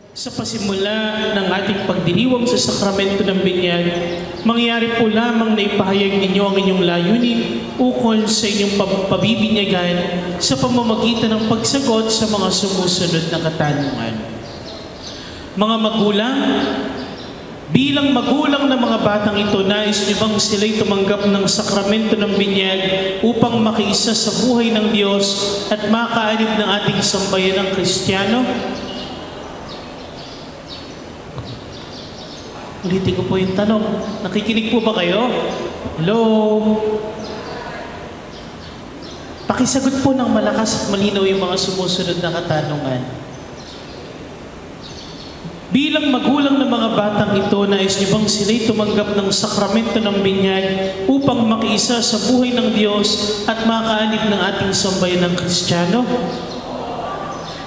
Sa pasimula ng ating pagdiriwang sa sakramento ng binyag, mangyari po lamang na ipahayag ninyo ang inyong layunin ukol sa inyong pabibinyagan sa pamamagitan ng pagsagot sa mga sumusunod na katanungan. Mga magulang, bilang magulang ng mga batang ito, nais niyo bang sila'y tumanggap ng sakramento ng binyag upang makiisa sa buhay ng Diyos at makaanig ng ating sambayan ng Kristiyano? Ulitin ko po yung tanong. Nakikinig po ba kayo? Hello? Pakisagot po ng malakas at malinaw yung mga sumusunod na katanungan. Bilang magulang ng mga batang ito, nais niyo bang sila'y tumanggap ng sakramento ng binyag upang makiisa sa buhay ng Diyos at makaanig ng ating sambayan ng Kristiyano?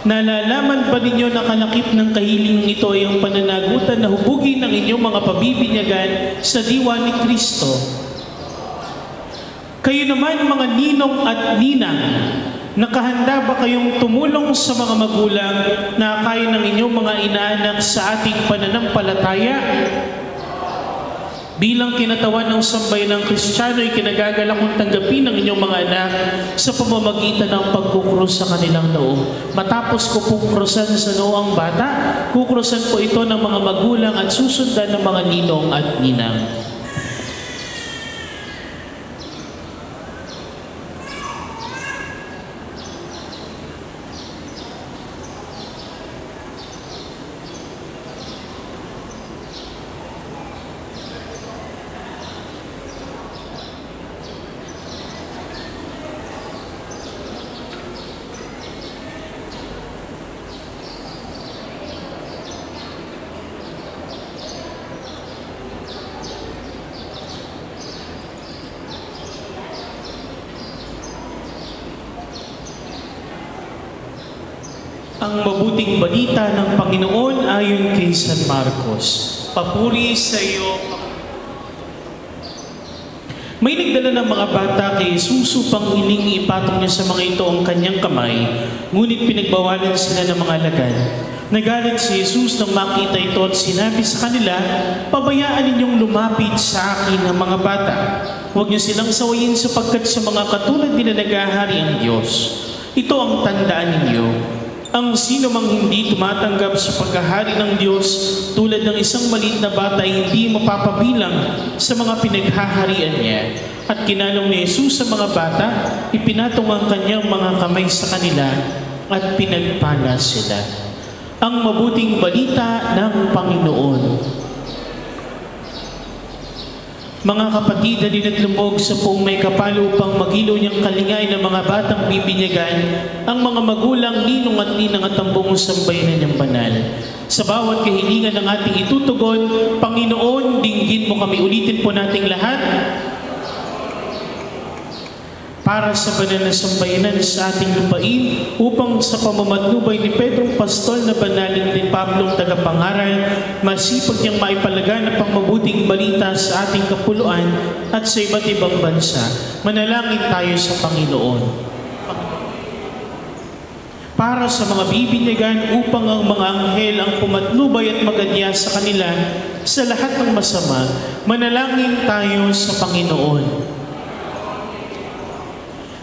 Nalalaman ba ninyo na kalakip ng kahiling ito ay ang pananagutan na hubugin ng inyong mga pabibinyagan sa diwa ni Kristo? Kayo naman mga ninong at ninang, nakahanda ba kayong tumulong sa mga magulang na kaya ng inyong mga inaanak sa ating pananampalataya? Bilang kinatawan ng sambayan ng Kristiyano ay kinagagalak kong tanggapin ng inyong mga anak sa pamamagitan ng pagkukrus sa kanilang noo. Matapos ko pong krusan sa noo ang bata, kukrusan po ito ng mga magulang at susundan ng mga ninong at ninang. Ang mabuting balita ng Panginoon ayon kay San Marcos. Papuri sa iyo. May nagdala ng mga bata kay Jesus upang hiling ipatong niya sa mga ito ang kanyang kamay, ngunit pinagbawalan sila ng mga alagad. Nagalit si Jesus nang makita ito at sinabi sa kanila, "Pabayaan ninyong lumapit sa akin ang mga bata. Huwag niyo silang sawayin sapagkat sa mga katulad nila naghahari ang Diyos. Ito ang tandaan ninyo. Ang sino mang hindi tumatanggap sa paghahari ng Diyos tulad ng isang maliit na bata ay hindi mapapabilang sa mga pinaghaharian niya." At kinanong ni Jesus sa mga bata, ipinatong ang kanyang mga kamay sa kanila at pinagpala sila. Ang mabuting balita ng Panginoon. Mga kapatid, halin at lumog sa poong may kapal upang magilaw niyang kalingay ng mga batang bibinyagan, ang mga magulang, ninong at ninang at ang buong sambayanan niyang banal. Sa bawat kahilingan ng ating itutugon, Panginoon, dinggin mo kami. Ulitin po nating lahat. Para sa banal na sambayanan sa ating lupain, upang sa pamamatnubay ni Pedrong Pastol na banalin ni Pablong tagapangaral, masipag niyang maipalagan ang pangmabuting balita sa ating kapuluan at sa iba't ibang bansa. Manalangin tayo sa Panginoon. Para sa mga bibinyagan upang ang mga anghel ang pumatnubay at magadya sa kanila sa lahat ng masama, manalangin tayo sa Panginoon.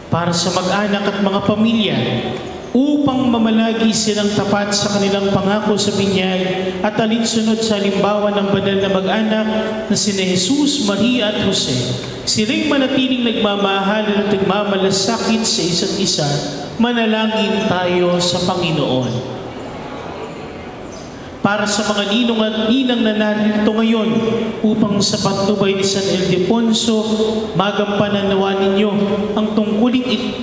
Para sa mag-anak at mga pamilya, upang mamalagi silang tapat sa kanilang pangako sa binyag at alinsunod sa halimbawa ng banal na mag-anak na sina Jesus, Maria at Jose. Sila'y manatiling nagmamahalan at nagmamalasakit sa isa't isa. Manalangin tayo sa Panginoon. Para sa mga ninong at ninang na narito ngayon, upang sa patnubay ni San Ildefonso, magampanan nawa ninyo ang tungkuling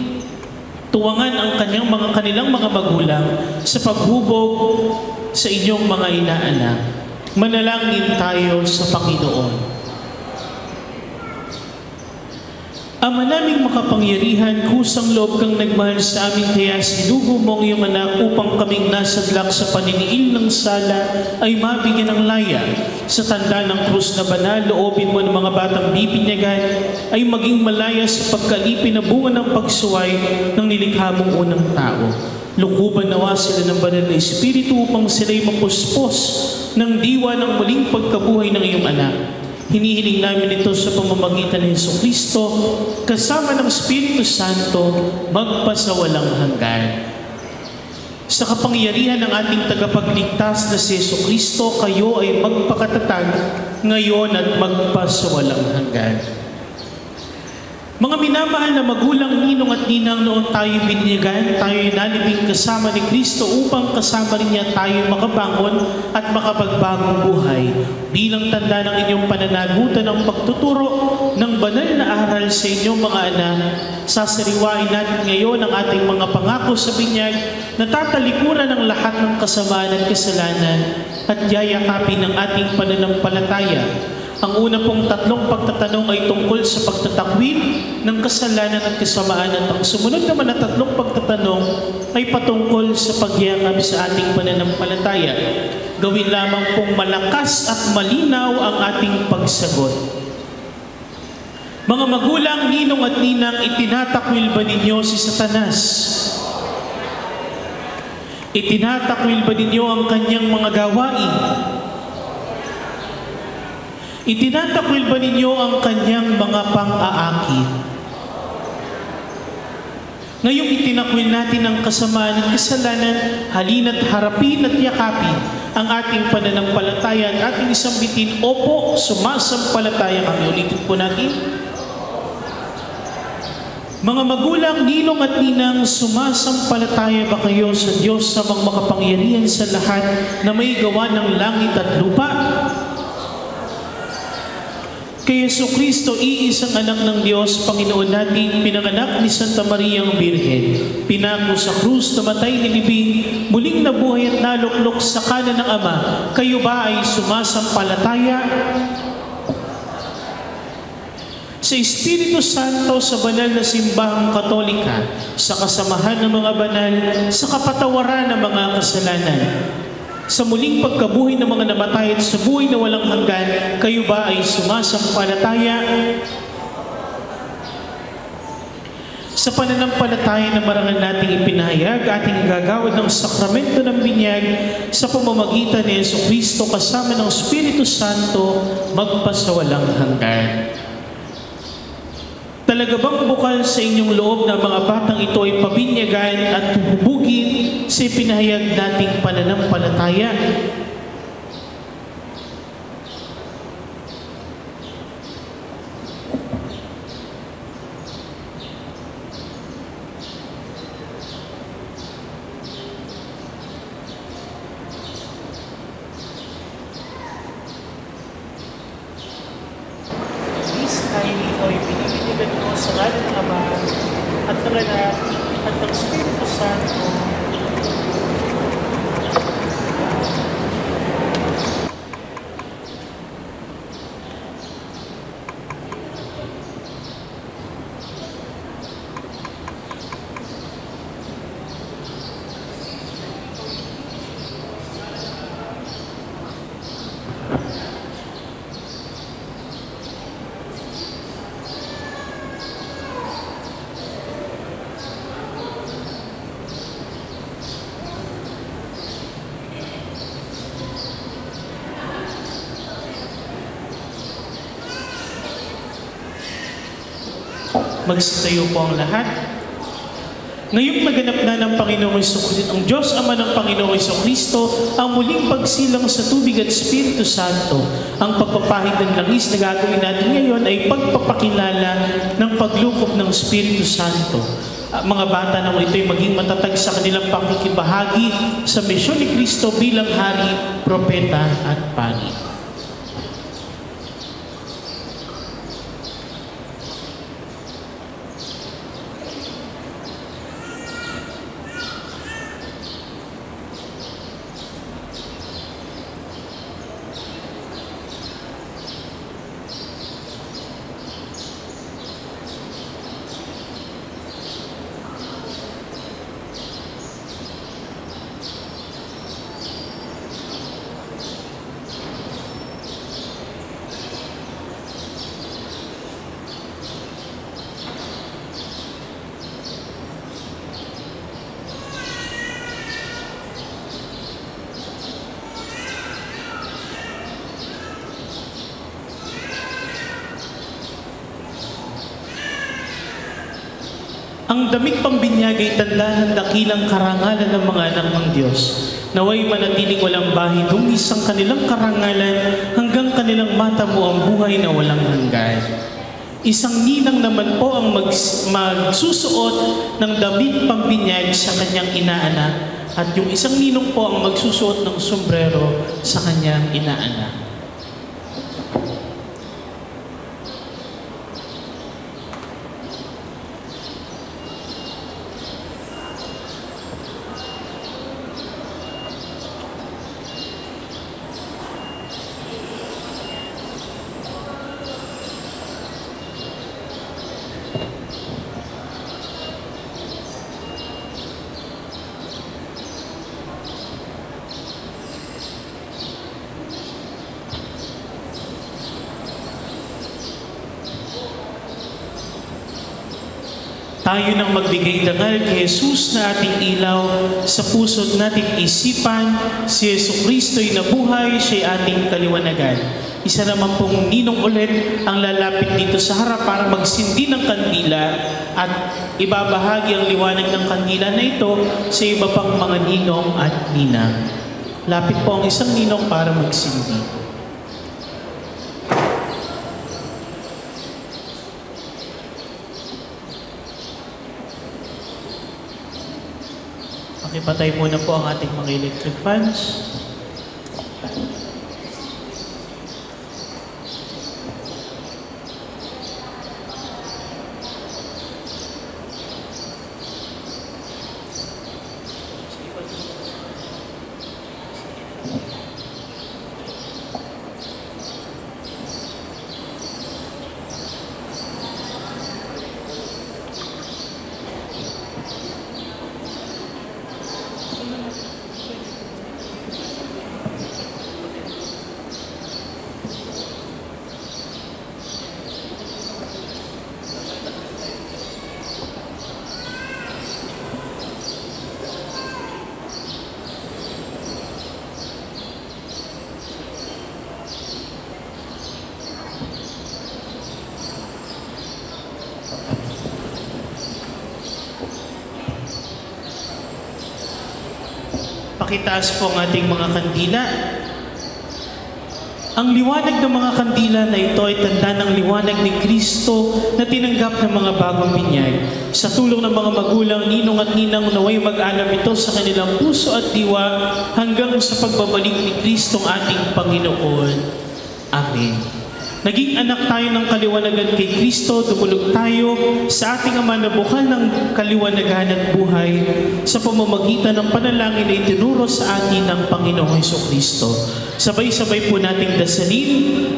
tuwangan ang kanilang mga magulang sa paghubog sa inyong mga inaanak. Manalangin tayo sa Panginoon. Ama naming makapangyarihan, kusang loob kang nagmahal sa amin, kaya sinugo mo ang iyong anak upang kaming nasadlak sa paniniil ng sala ay mabigyan ng laya. Sa tanda ng krus na banal, loobin mo ng mga batang bibinyagan ay maging malaya sa pagkalipin na bunga ng pagsuway ng nilikha mong unang tao. Lukuban nawa sila ng banal na Espiritu upang sila'y mapuspos ng diwa ng muling pagkabuhay ng iyong anak. Hinihiling namin ito sa pamamagitan ng Jesucristo kasama ng Espiritu Santo magpasawalang hanggan. Sa kapangyarihan ng ating tagapagligtas na si Jesucristo, kayo ay magpakatatag ngayon at magpasawalang hanggan. Mga minamahal na magulang, ninong at ninang, noon tayo binyagan, tayo nalibing kasama ni Kristo upang kasama rin niya tayo makabangon at makapagbagong buhay. Bilang tanda ng inyong pananagutan ng pagtuturo ng banal na aral sa inyong mga anak, sasariwain natin ngayon ang ating mga pangako sa binyag na tatalikuran ng lahat ng kasamaan at kasalanan at yayakapin ng ating pananampalataya. Ang una pong tatlong pagtatanong ay tungkol sa pagtatakwil ng kasalanan at kasamaan, at ang sumunod naman na tatlong pagtatanong ay patungkol sa pagyakap sa ating pananampalataya. Gawin lamang pong malakas at malinaw ang ating pagsagot. Mga magulang, ninong at ninang, itinatakwil ba ninyo si Satanas? Itinatakwil ba ninyo ang kanyang mga gawain? Itinatakwil ba ninyo ang kanyang mga pang-aakit? Ngayong itinakwil natin ang kasamaan at kasalanan, halina't harapin at yakapin ang ating pananampalataya at ating isang bitin, opo, sumasampalataya kami. Ulitin po natin. Mga magulang, ninong at ninang, sumasampalataya ba kayo sa Diyos sa makapangyarihan sa lahat na may gawa ng langit at lupa? Kay Jesucristo, iisang anak ng Diyos, Panginoon natin, pinanganak ni Santa Maria ang Birhen, pinako sa krus, namatay, nilibing, muling nabuhay at naluklok sa kanan ng Ama. Kayo ba ay sumasampalataya sa Espiritu Santo, sa banal na simbahang Katolika, sa kasamahan ng mga banal, sa kapatawaran ng mga kasalanan, sa muling pagkabuhay ng mga namatay at sa buhay na walang hanggan? Kayo ba ay sumasampalataya? Sa pananampalataya na marangal nating ipinahayag, ating gagawad ng sakramento ng binyag sa pamamagitan ni Jesucristo kasama ng Espiritu Santo magpasawalang hanggan. Talaga bang bukal sa inyong loob na mga batang ito ay pabinyagan at hubugin sa ipinahayag nating pananampalataya? Sa ngalan ng Ama at ng Anak at ng Espiritu Santo. Magsitayo po ang lahat. Ngayong naganap na ng Panginoong Jesucristo, ang Diyos Ama ng Panginoong Jesucristo, ang muling pagsilang sa tubig at Espiritu Santo, ang pagpapahid ng langis na gagawin natin ngayon ay pagpapakilala ng paglukop ng Espiritu Santo. Mga bata na ito'y maging matatag sa kanilang pakikibahagi sa misyon ni Kristo bilang hari, propeta at pari. Ang damit pambinyag ay tanda ng dakilang karangalan ng mga anak ng Diyos. Naway manatiling walang bahid dungis ang kanilang karangalan hanggang kanilang matamo ang buhay na walang hanggan. Isang ninang naman po ang magsusuot ng damit pambinyag sa kanyang inaanak at yung isang ninong po ang magsusuot ng sombrero sa kanyang inaanak. Tayo nang magbigay dangal kay Jesus na ating ilaw sa puso't nating isipan. Si Jesucristo'y nabuhay, siya'y ating kaliwanagan. Isa naman pong ninong ulit ang lalapit dito sa harap para magsindi ng kandila at ibabahagi ang liwanag ng kandila na ito sa iba pang mga ninong at ninang. Lapit po ang isang ninong para magsindi. Pakipatay muna po ang ating mga electric fans. Pakitaas po ang ating mga kandila. Ang liwanag ng mga kandila na ito ay tanda ng liwanag ni Kristo na tinanggap ng mga bagong binyag. Sa tulong ng mga magulang, ninong at ninang naway mag-alam ito sa kanilang puso at diwa hanggang sa pagbabalik ni Kristo ang ating Panginoon. Amen. Naging anak tayo ng kaliwanagan kay Kristo, dumulog tayo sa ating Ama na bukal ng kaliwanagan at buhay sa pamamagitan ng panalangin na itinuro sa atin ng Panginoong Jesucristo. Sabay-sabay po nating dasalin,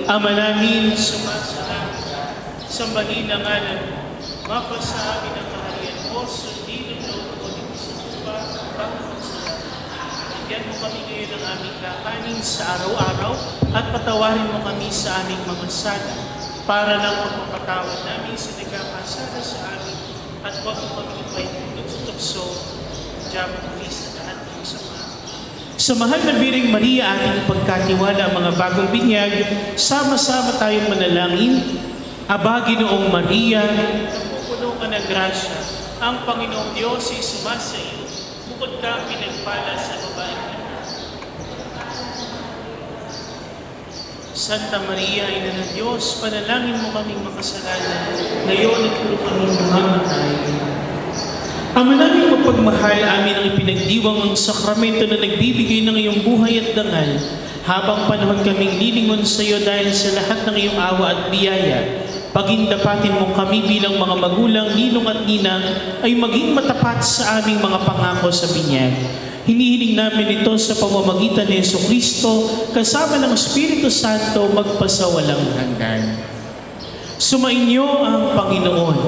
Ama namin, sumasalangit ka, sambahin ang ngalan mo, mapasa amin ang kaharian mo, sundin ang loob mo dito sa lupa, Panginoon sa lahat. Bigyan mo kami ngayon ng aming kakanin sa araw-araw at patawarin mo kami sa aming mga sala para lang magpapatawad namin sa nagkakasala sa amin at huwag mo kami ipahintulot sa tukso. Diyan mo kami sa lahat ng sama. Sa mahal na Biring Maria, ating pagkatiwala mga bagong binyag, sama-sama tayong manalangin. Aba, Ginoong Maria, napupuno ka ng grasya, ang Panginoong Diyos ay sumasa iyo. Bukod ka pinagpala sa babae. Santa Maria, Ina ng Diyos, panalangin mo kaming makasalanan, ngayon at kung kaming mamamatay. Ama namin mapagmahal, amin ang ipinagdiwang ang sakramento na nagbibigay ng iyong buhay at dangal, habang panahon kaming lilingon sa iyo dahil sa lahat ng iyong awa at biyaya. Pagindapatin mo kami bilang mga magulang, ninong at ninang ay maging matapat sa aming mga pangako sa binyag. Hinihiling namin ito sa pamamagitan ni Jesucristo kasama ng Espiritu Santo magpasawalang hanggan. Sumainyo ang Panginoon.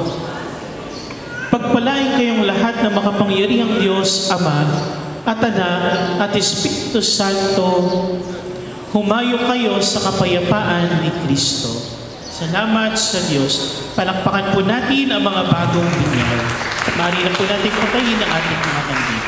Pagpalain kayong lahat na makapangyarihang Diyos, Ama, at Anak, at Espiritu Santo. Humayo kayo sa kapayapaan ni Kristo. Salamat sa Diyos. Palakpakan po natin ang mga bagong binyag. Maaari na po natin patayin ang ating mga kandila.